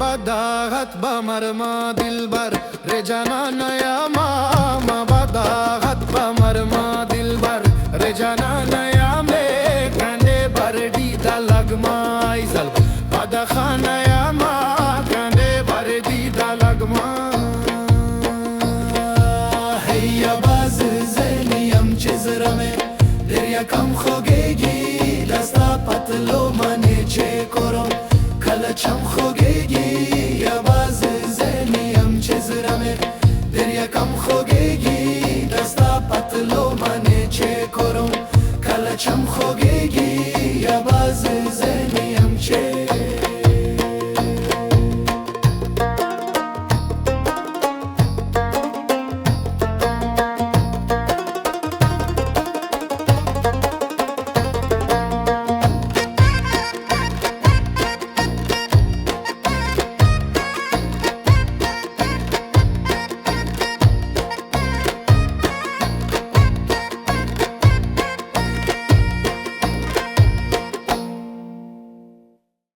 بداغت بمرما دلبر رجانا نیا ما بداغت بمرما دلبر رجانا نیا میں کنده بردی دا لگما ایزل بدخانه یا ما کنده بردی دا لگما هیا باز زنیم چزرمه دریا کم خوگیگی دستا پتلو منی چه کرم کلچم خوگیگی یا باز زنیم چزرمه دریا کم خوگیگی دستا پتلو منی چه کرم کلچم خوگیگی یا باز زنیم چه